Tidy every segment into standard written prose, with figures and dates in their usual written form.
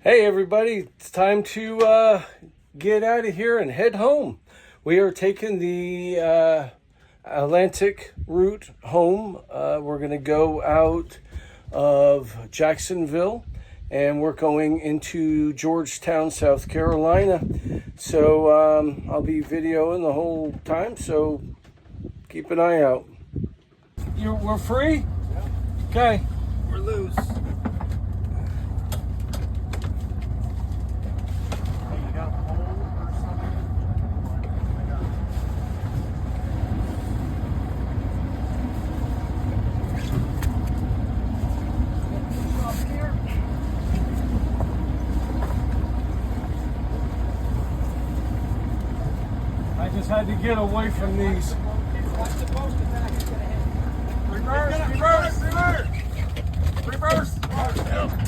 Hey everybody, it's time to get out of here and head home. We are taking the Atlantic route home. We're going to go out of Jacksonville and we're going into Georgetown, South Carolina. So I'll be videoing the whole time, so keep an eye out. We're free? Yeah. Okay. We're loose. I just had to get away from these. Reverse.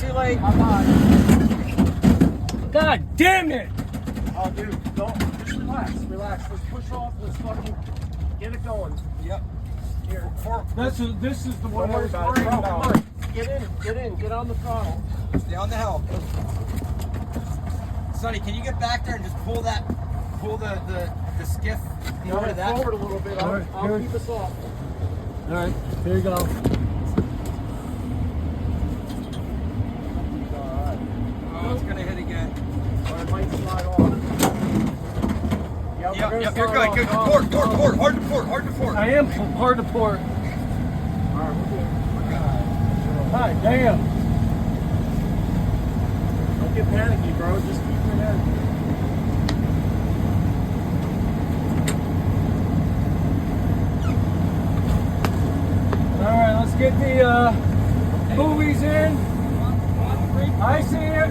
Too late. God damn it! Oh, dude, don't. Just relax. Let's push off. Let's fucking get it going. Yep. Here. This is the one I was Come worried about. on. Get in. Get on the throttle. Stay on the helm. Sonny, can you get back there and just pull the skiff over to that? Forward a little bit. I'll keep us off. All right, here you go. Oh, it's gonna hit again. Or it might slide off. Yep, you're good. Good. Port. Hard to port. I am hard to port. Alright, we're good. God damn. Don't get panicky, bro. Just keep your head. Alright, let's get the buoys in. I see it.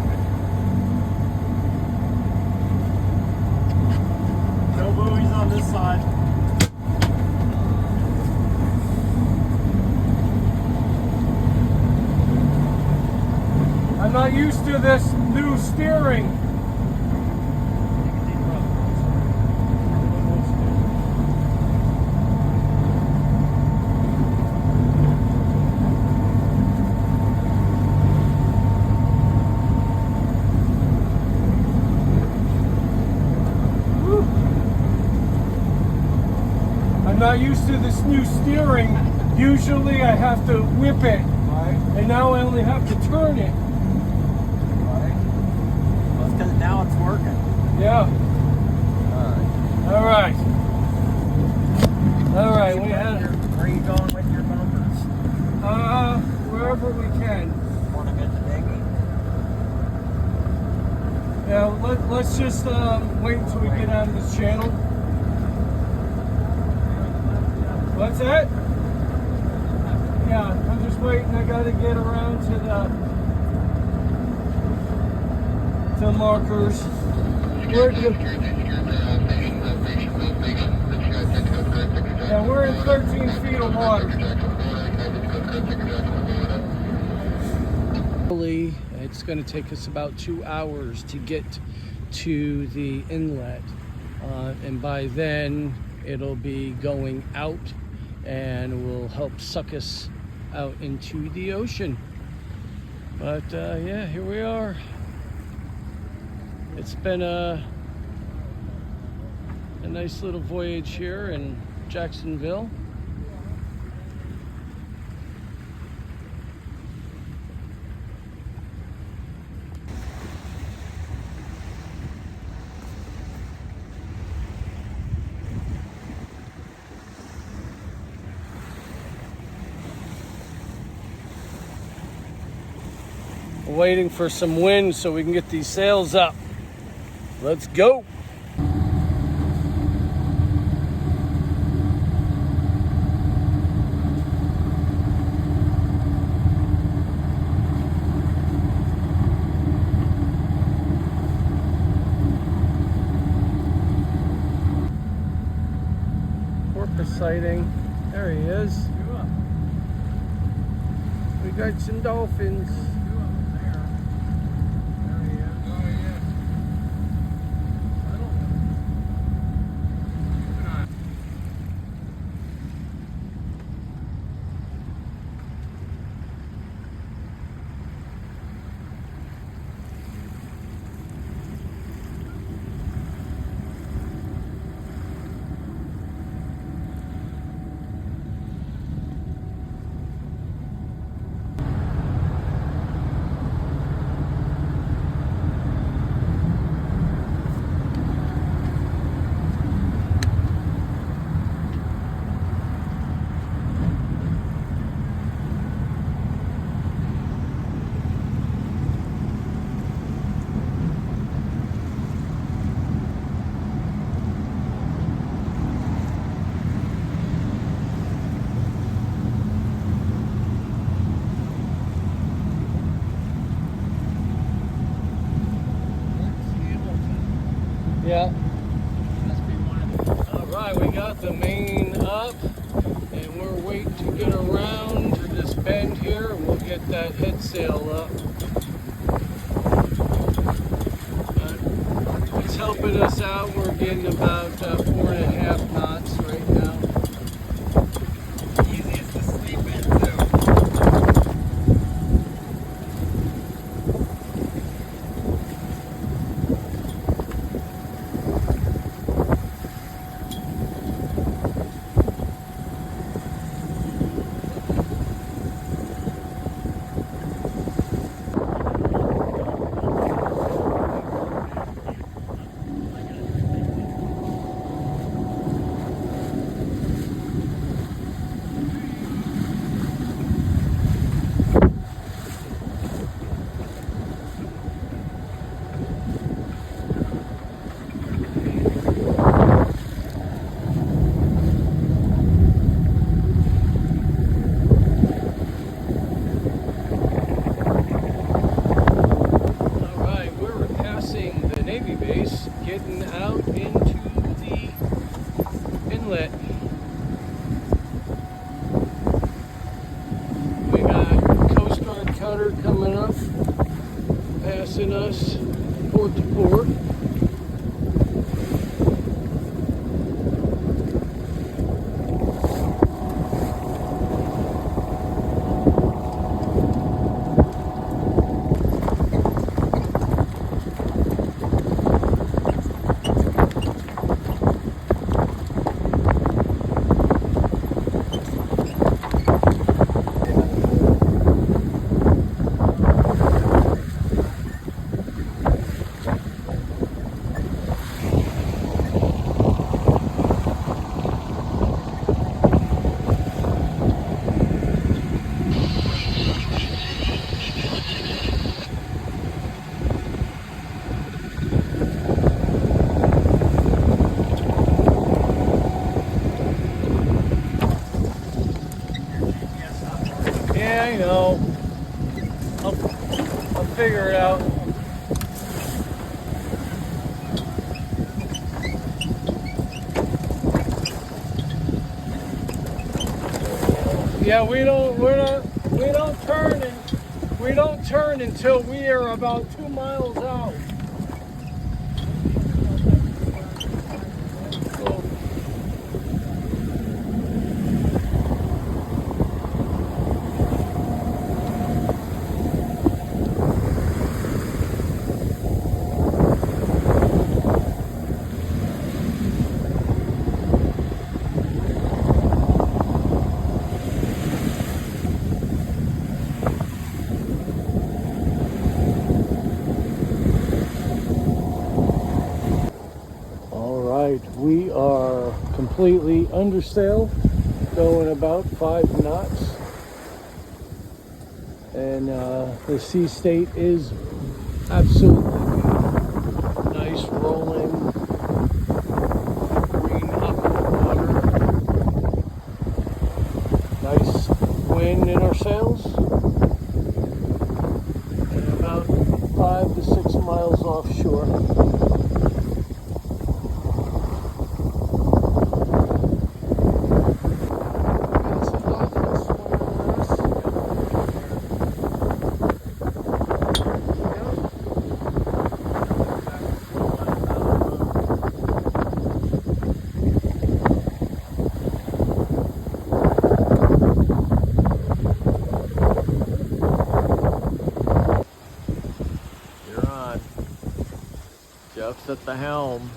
No buoys on this side. I'm not used to this new steering. I'm not used to this new steering. Usually I have to whip it, Right. and now I only have to turn it. Right. Well, it's because now it's working. Yeah. Alright. All right. We had Where are you going with your bumpers? wherever we can. Want to get the dinghy? Yeah. Let's just wait until we get out of this channel. What's that? Yeah, I'm just waiting. I gotta get around to the markers. We're in 13 feet of water. It's going to take us about 2 hours to get to the inlet, and by then it'll be going out and will help suck us out into the ocean. But yeah, here we are. It's been a nice little voyage here in Jacksonville. Waiting for some wind so we can get these sails up. Let's go. Porpoise sighting. There he is. We got some dolphins. Yeah. Must be one of these. All right, we got the main up, and we're waiting to get around to this bend here, and we'll get that head sail up. It's helping us out. We're getting about 4.5 knots right now. Easiest to sleep in too. Getting out into the inlet. We got Coast Guard cutter coming up, passing us port to port. Yeah, I know. I'll figure it out. Yeah, we don't turn until we are about 2 miles out. So, we are completely under sail, going about 5 knots, and the sea state is absolutely good. Nice rolling green aqua water, nice wind in our sails, and about 5 to 6 miles offshore. Jeff's at the helm.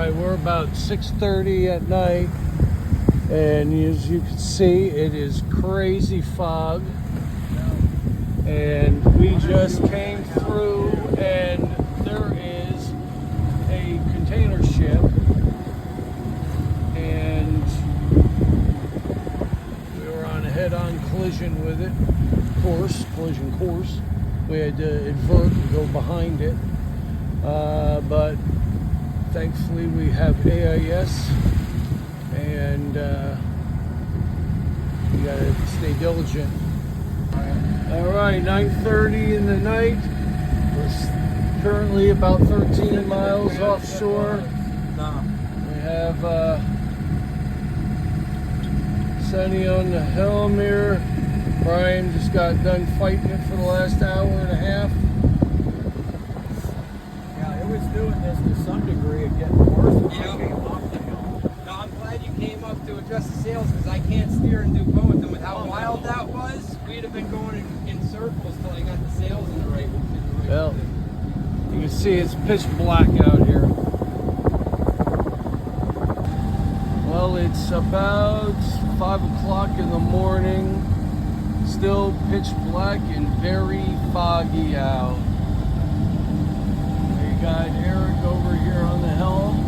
We're about 6:30 at night, And as you can see, it is crazy fog. And we just came through, and there is a container ship, and we were on a head-on collision with it. Collision course. We had to invert and go behind it, but thankfully we have AIS, and we gotta stay diligent. All right, 9:30 in the night. We're currently about 13 miles offshore. We have Sunny on the helm here. Brian just got done fighting it for the last hour and a half. Yeah, it was doing this to some degree and getting worse when I came off the hill. No, I'm glad you came up to adjust the sails because I can't steer and do both. And with how wild that was, we'd have been going in circles till I got the sails in the right position. Well, you can see it's pitch black out here. Well, it's about 5 o'clock in the morning. Still pitch black and very foggy out. We got Eric over here on the helm.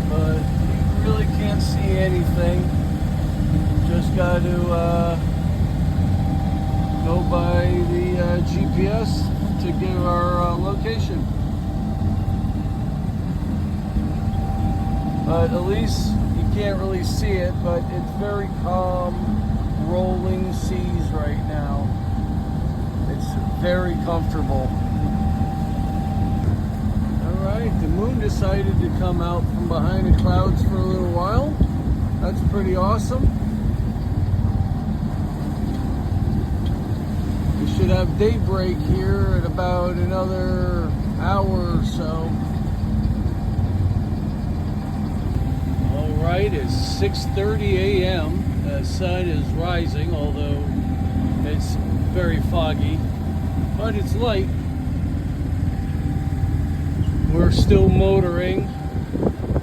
But you really can't see anything. Just got to go by the GPS to give our location. But at least you can't really see it, but it's very calm, rolling seas right now. It's very comfortable. All right, the moon decided to come out from behind the clouds for a little while. That's pretty awesome. We should have daybreak here at about another hour or so. Right, it's 6:30 a.m. The sun is rising, although it's very foggy, but it's light. We're still motoring.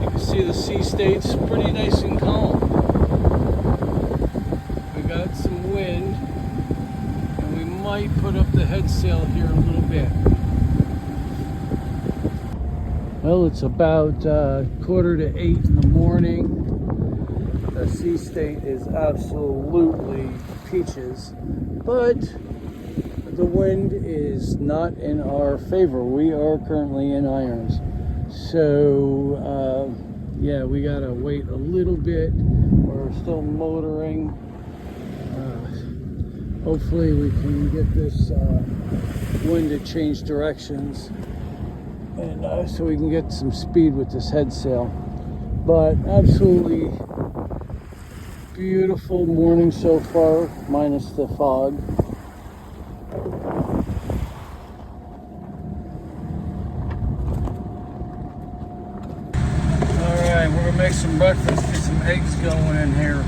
You can see the sea state's pretty nice and calm. We got some wind, and we might put up the head sail here a little bit. Well, it's about 7:45 in the morning. The sea state is absolutely peaches, but the wind is not in our favor. We are currently in irons. So, yeah, we gotta wait a little bit. We're still motoring. Hopefully we can get this wind to change directions, and so we can get some speed with this head sail. But absolutely beautiful morning so far, minus the fog. All right, we're gonna make some breakfast, get some eggs going in here.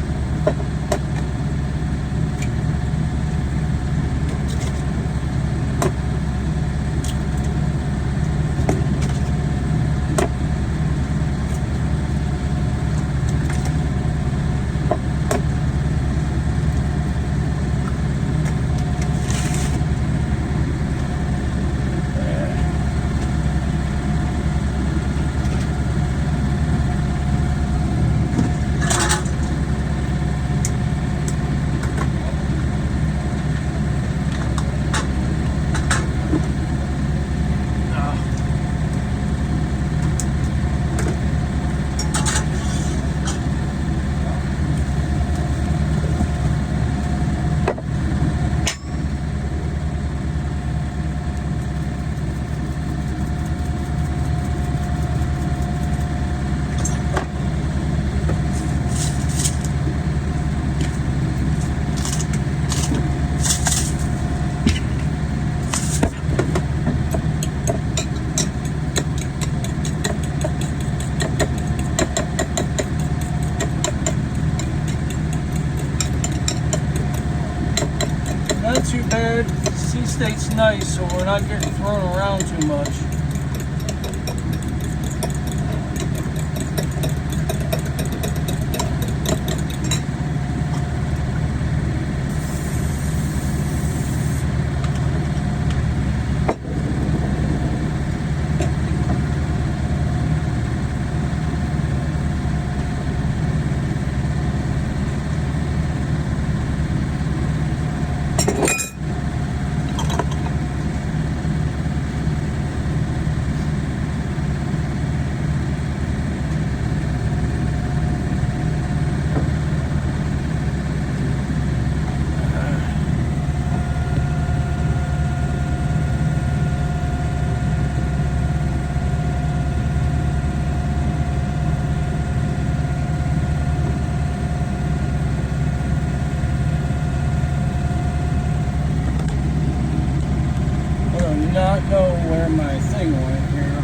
Not too bad. Sea state's nice, so we're not getting thrown around too much. dangling here.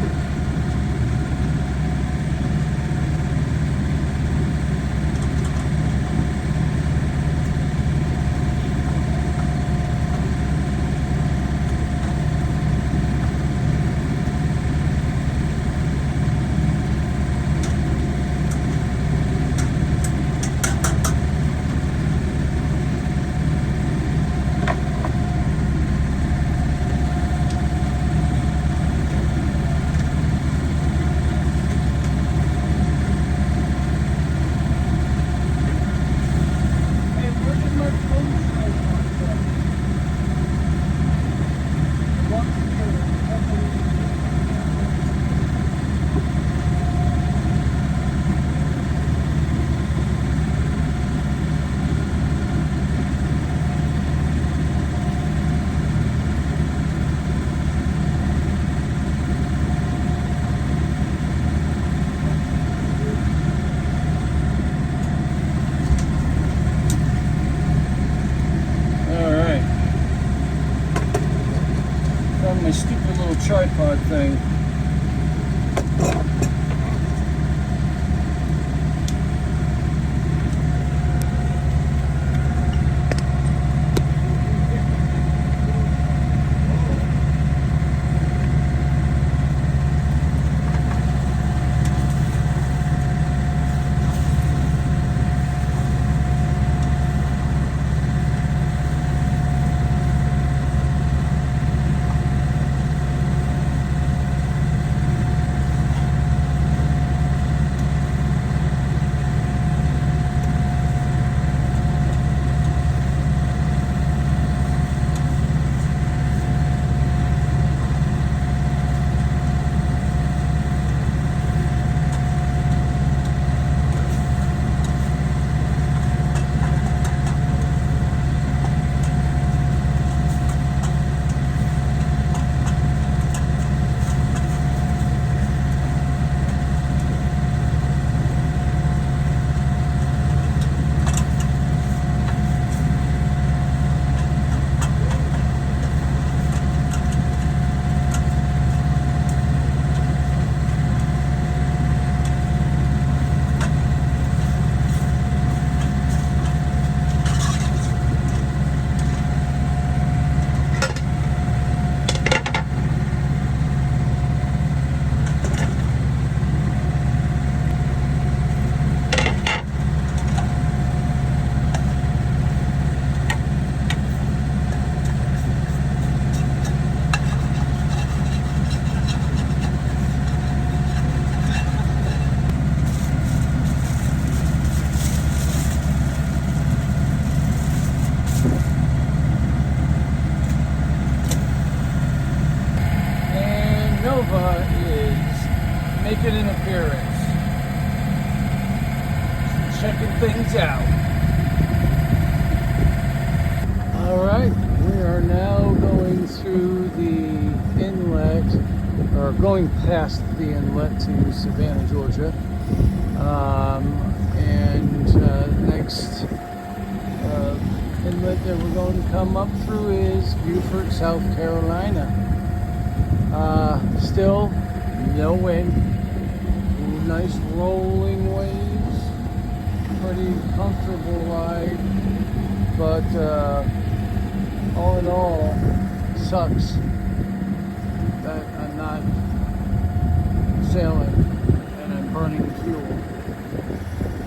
My stupid little tripod thing. Is making an appearance. Checking things out. Alright, we are now going through the inlet, or going past the inlet to Savannah, Georgia. Next inlet that we're going to come up through is Beaufort, South Carolina. Still no wind, nice rolling waves, pretty comfortable ride, but all in all, sucks that I'm not sailing and I'm burning fuel.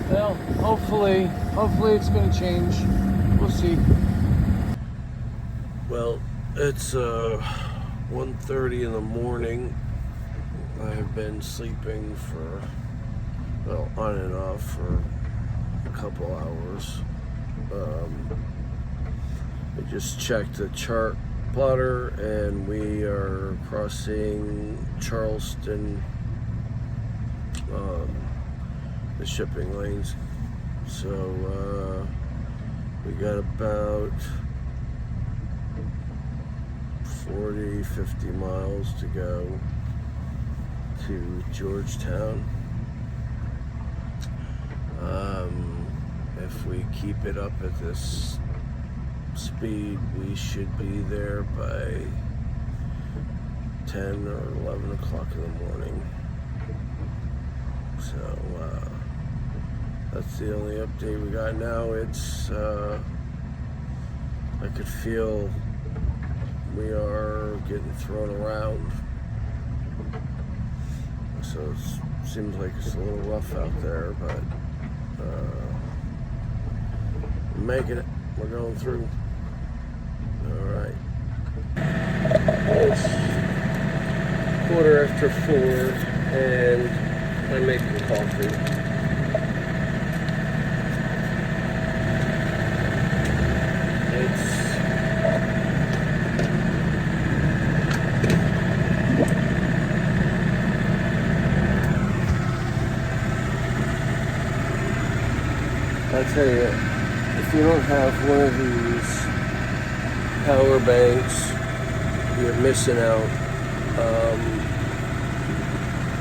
Well, hopefully it's going to change. We'll see. Well, it's 1:30 in the morning. I have been sleeping for, well, on and off for a couple hours. I just checked the chart plotter and we are crossing Charleston, the shipping lanes. So we got about 40-50 miles to go to Georgetown. If we keep it up at this speed, we should be there by 10 or 11 o'clock in the morning. So that's the only update we got now. It's I could feel we are getting thrown around. So it seems like it's a little rough out there, but we're making it. We're going through. All right. It's 4:15, and I'm making coffee. I'll tell you, if you don't have one of these power banks, you're missing out.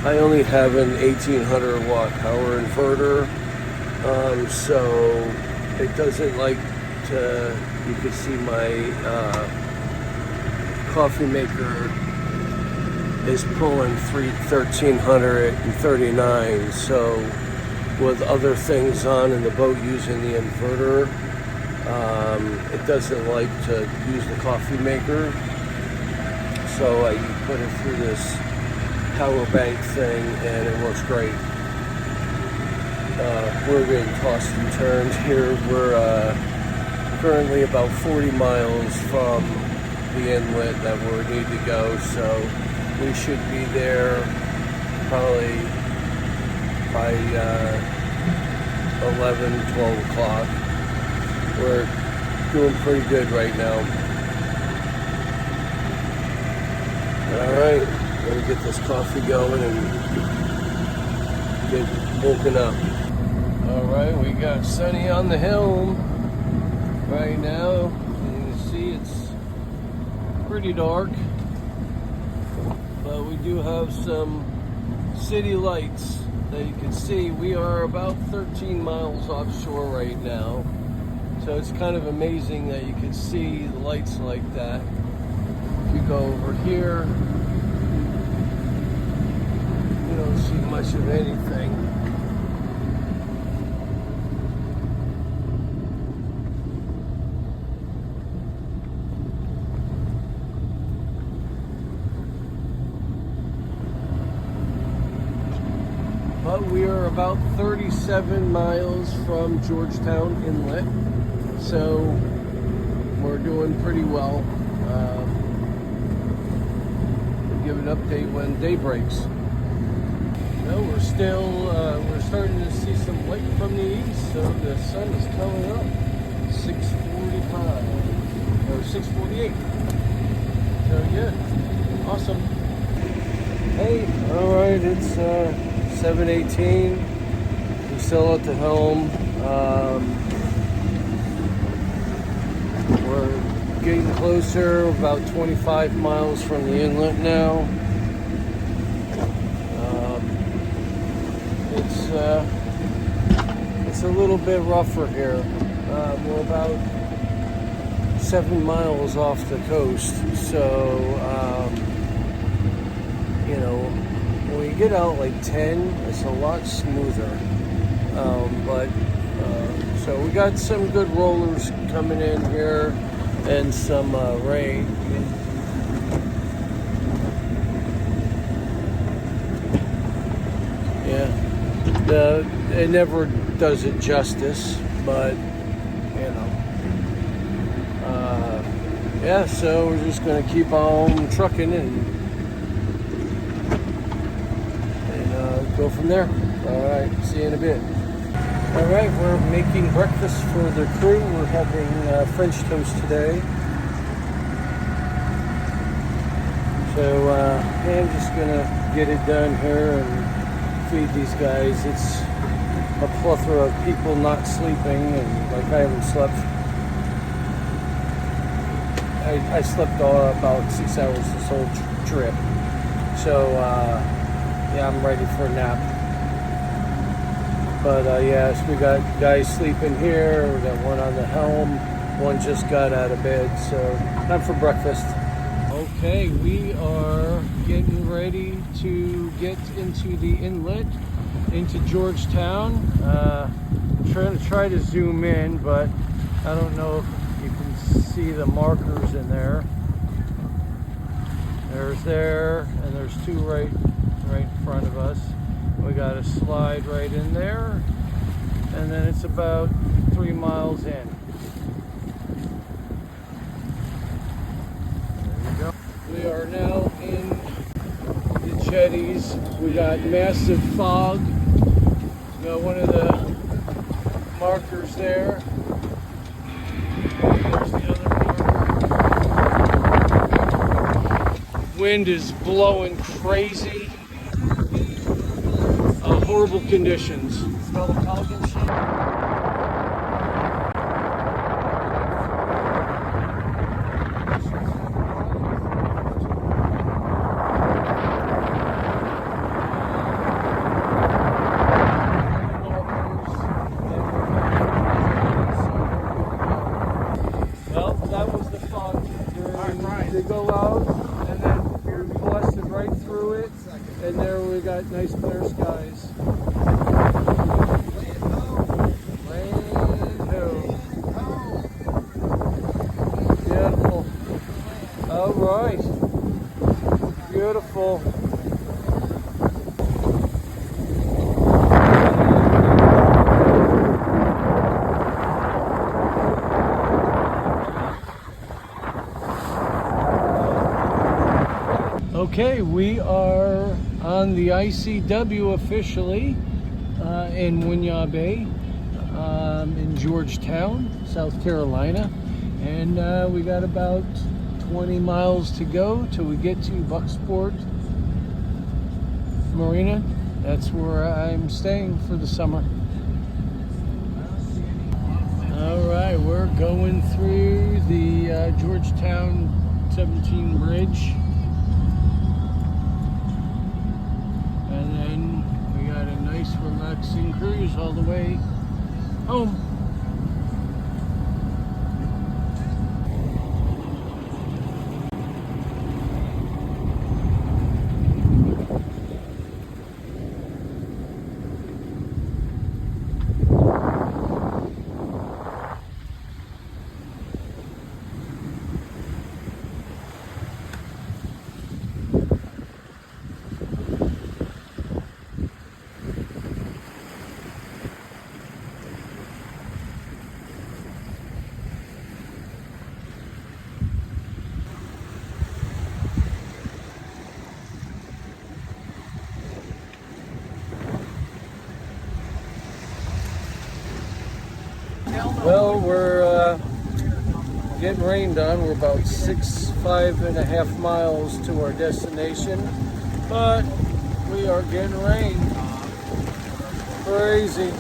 I only have an 1800 watt power inverter, so it doesn't like to, you can see my coffee maker is pulling 1339, so with other things on in the boat using the inverter, it doesn't like to use the coffee maker, so I put it through this power bank thing and it works great. We're being tossed and turned here. We're currently about 40 miles from the inlet that we need to go, so we should be there probably by 11, 12 o'clock. We're doing pretty good right now. All right, let me get this coffee going and get woken up. All right, we got Sunny on the helm right now. You can see it's pretty dark, but we do have some city lights that you can see. We are about 13 miles offshore right now, so it's kind of amazing that you can see the lights like that. If you go over here, you don't see much of anything. But we are about 37 miles from Georgetown Inlet, so we're doing pretty well. We'll give an update when day breaks. No, we're starting to see some light from the east, so the sun is coming up. 6:45 or 6:48. So yeah, awesome. Hey, all right, it's 7:18. We're still at the helm. We're getting closer, about 25 miles from the inlet now. It's a little bit rougher here. We're about 7 miles off the coast, so you know, when you get out like 10, it's a lot smoother. So we got some good rollers coming in here and some rain. Yeah, it never does it justice, but you know. Yeah, so we're just gonna keep on trucking and go from there. All right, see you in a bit. All right, we're making breakfast for the crew. We're having French toast today. So yeah, I'm just gonna get it done here and feed these guys. It's a plethora of people not sleeping, and like I haven't slept. I slept about 6 hours this whole trip. So yeah, I'm ready for a nap. But yes, we got guys sleeping here. We got one on the helm. One just got out of bed. So time for breakfast. Okay, we are getting ready to get into the inlet into Georgetown. I'm trying to zoom in, but I don't know if you can see the markers in there. There's there, and there's two right in front of us. We got a slide right in there, and then it's about 3 miles in. We are now in the jetties. We got massive fog. We got one of the markers there. There's the other marker. Wind is blowing crazy. Horrible conditions. Smell the Pelican shit. Well, that was the fun. They go out, and then we're blasted right through it, and there we got nice clear skies. Beautiful. All right. Beautiful. Okay, we are on the ICW officially in Winyah Bay, in Georgetown, South Carolina, and we got about 20 miles to go till we get to Bucksport Marina. That's where I'm staying for the summer. All right, we're going through the Georgetown 17 bridge. And then we got a nice relaxing cruise all the way home. Well, we're getting rained on. We're about 5.5 miles to our destination, but we are getting rain. Crazy.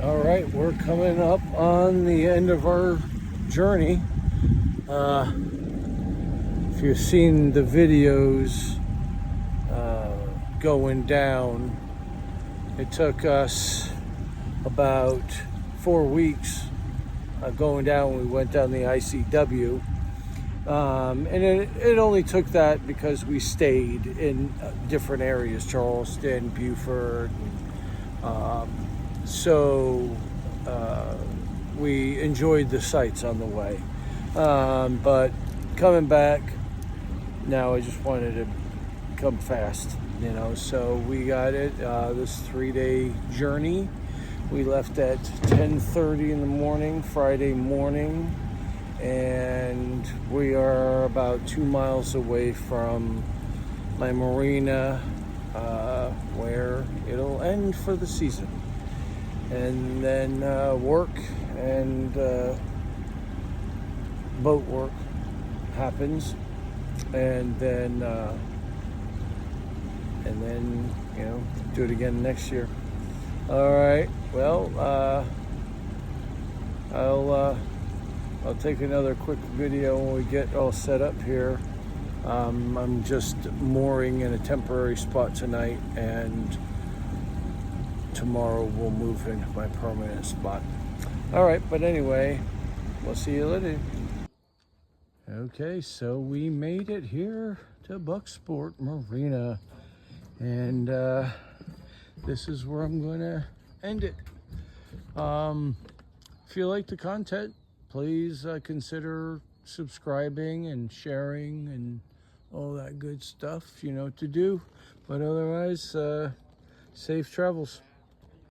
All right, we're coming up on the end of our journey. If you've seen the videos going down, it took us about 4 weeks going down. We went down the ICW, and it only took that because we stayed in different areas, Charleston, Beaufort. So we enjoyed the sights on the way, but coming back now, I just wanted to come fast, so we got it, this 3-day journey. We left at 10:30 in the morning Friday morning, and we are about 2 miles away from my marina, where it'll end for the season. And then work and boat work happens, and then you know, do it again next year. All right. Well, I'll take another quick video when we get all set up here. I'm just mooring in a temporary spot tonight, and tomorrow we'll move into my permanent spot. All right, but anyway, we'll see you later. Okay, so we made it here to Bucksport Marina, and this is where I'm gonna end it. If you like the content, please consider subscribing and sharing and all that good stuff. You know what to do. But otherwise, safe travels.